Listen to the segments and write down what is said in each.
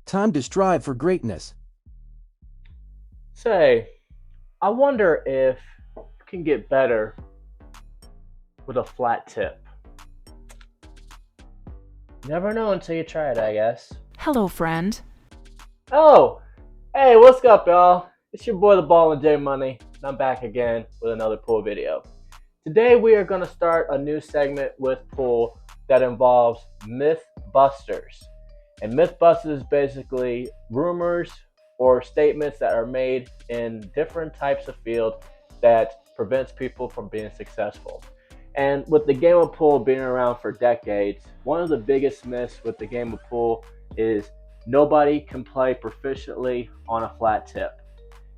Time to strive for greatness. Say, I wonder if you can get better with a flat tip. Never know until you try it, I guess. Hello, friend. Oh, hey, what's up, y'all? It's your boy, the Ball and J Money, and I'm back again with another pool video. Today, we are going to start a new segment with pool that involves Mythbusters. And Mythbusters is basically rumors or statements that are made in different types of field that prevents people from being successful. And with the game of pool being around for decades, one of the biggest myths with the game of pool is nobody can play proficiently on a flat tip.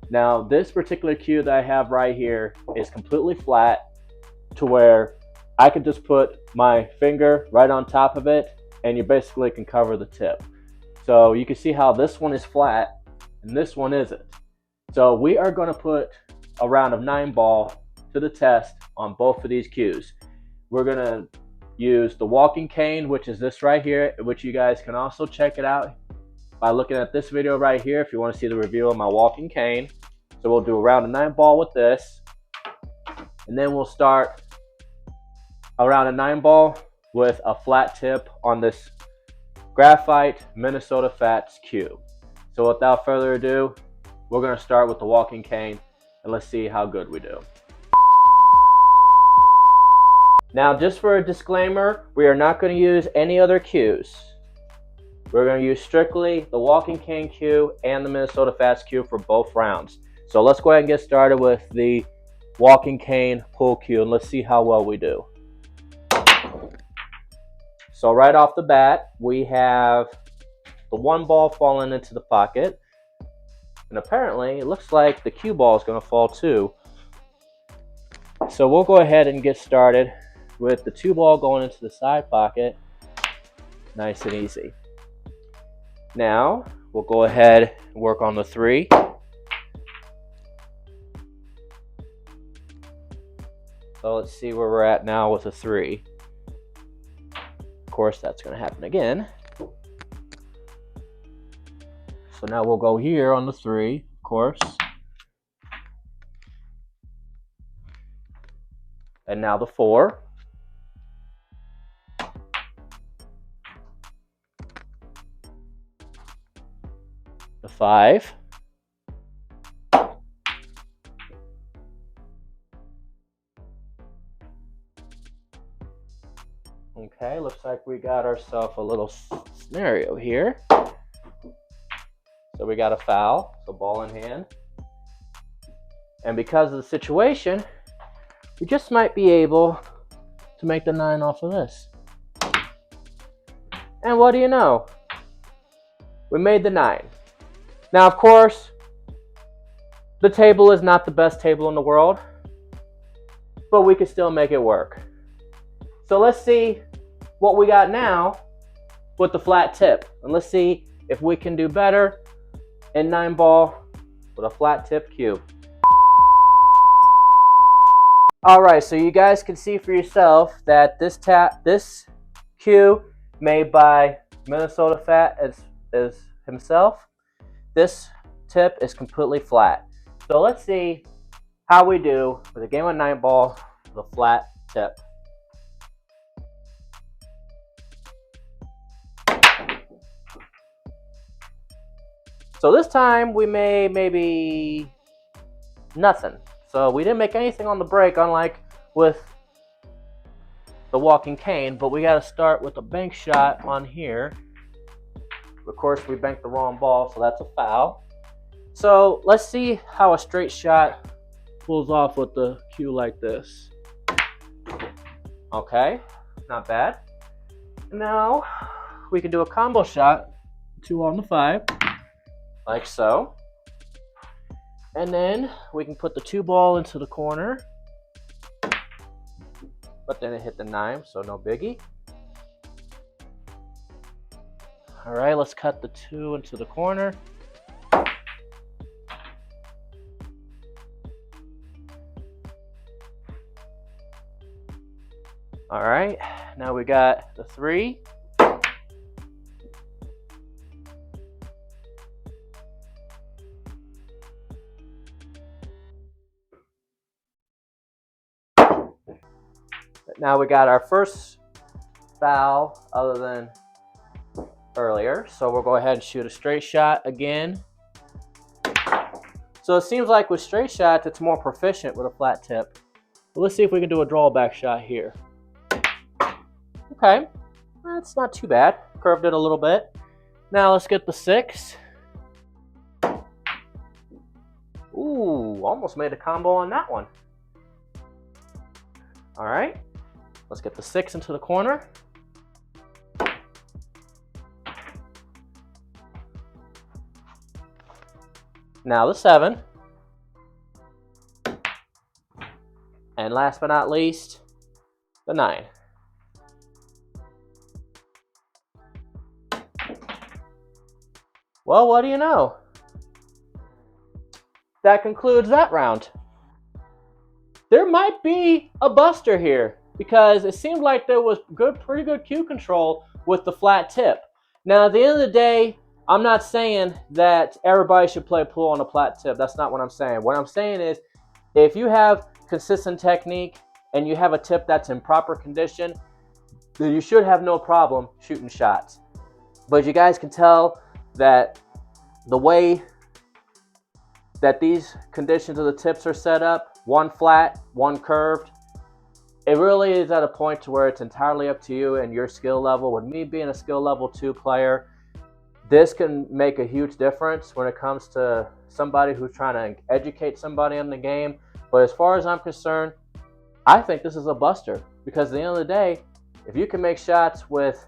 Now, this particular cue that I have right here is completely flat to where I could just put my finger right on top of it and you basically can cover the tip. So you can see how this one is flat and this one isn't. So we are going to put a round of 9-ball to the test on both of these cues. We're going to use the walking cane, which is this right here, which you guys can also check it out by looking at this video right here if you want to see the review of my walking cane. So we'll do a round of 9-ball with this, and then we'll start a round of 9-ball with a flat tip on this graphite Minnesota Fats cue. So without further ado, we're going to start with the walking cane, and let's see how good we do. Now, just for a disclaimer, we are not going to use any other cues. We're going to use strictly the walking cane cue and the Minnesota Fats cue for both rounds. So let's go ahead and get started with the walking cane pull cue, and let's see how well we do. So right off the bat, we have the 1 ball falling into the pocket. And apparently, it looks like the cue ball is going to fall too. So we'll go ahead and get started with the 2 ball going into the side pocket. Nice and easy. Now, we'll go ahead and work on the 3. So let's see where we're at now with the 3. Of course, that's going to happen again. So now we'll go here on the 3, of course. And now the 4. The 5. Okay, looks like we got ourselves a little scenario here. So we got a foul, so ball in hand. And because of the situation, we just might be able to make the 9 off of this. And what do you know? We made the 9. Now, of course, the table is not the best table in the world, but we can still make it work. So let's see what we got now with the flat tip. And let's see if we can do better in 9-ball with a flat tip cue. Alright, so you guys can see for yourself that this cue made by Minnesota Fat as himself, this tip is completely flat. So let's see how we do with a game of 9-ball with a flat tip. So this time we made maybe nothing. So we didn't make anything on the break, unlike with the walking cane, but we got to start with a bank shot on here. Of course, we banked the wrong ball, so that's a foul. So let's see how a straight shot pulls off with the cue like this. Okay, not bad. Now we can do a combo shot, 2 on the 5. Like so. And then we can put the 2 ball into the corner. But then it hit the 9, so no biggie. Alright, let's cut the 2 into the corner. Alright, now we got the 3. Now we got our first foul other than earlier. So we'll go ahead and shoot a straight shot again. So it seems like with straight shots, it's more proficient with a flat tip. But let's see if we can do a drawback shot here. Okay, that's not too bad. Curved it a little bit. Now let's get the 6. Ooh, almost made a combo on that one. All right, let's get the 6 into the corner. Now the 7. And last but not least, the 9. Well, what do you know? That concludes that round. There might be a buster here because it seemed like there was pretty good cue control with the flat tip. Now, at the end of the day, I'm not saying that everybody should play pool on a flat tip. That's not what I'm saying. What I'm saying is if you have consistent technique and you have a tip that's in proper condition, then you should have no problem shooting shots. But you guys can tell that the way that these conditions of the tips are set up, one flat, one curved, it really is at a point to where it's entirely up to you and your skill level. With me being a skill level 2 player, this can make a huge difference when it comes to somebody who's trying to educate somebody in the game. But as far as I'm concerned, I think this is a buster because at the end of the day, if you can make shots with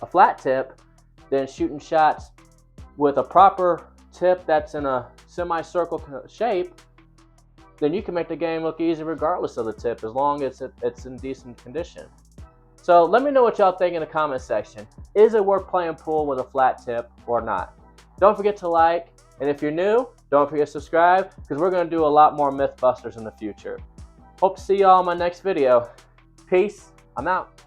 a flat tip, then shooting shots with a proper tip that's in a semicircle shape, then you can make the game look easy regardless of the tip as long as it's in decent condition. So let me know what y'all think in the comment section. Is it worth playing pool with a flat tip or not? Don't forget to like, and if you're new, don't forget to subscribe because we're going to do a lot more Mythbusters in the future. Hope to see y'all in my next video. Peace. I'm out.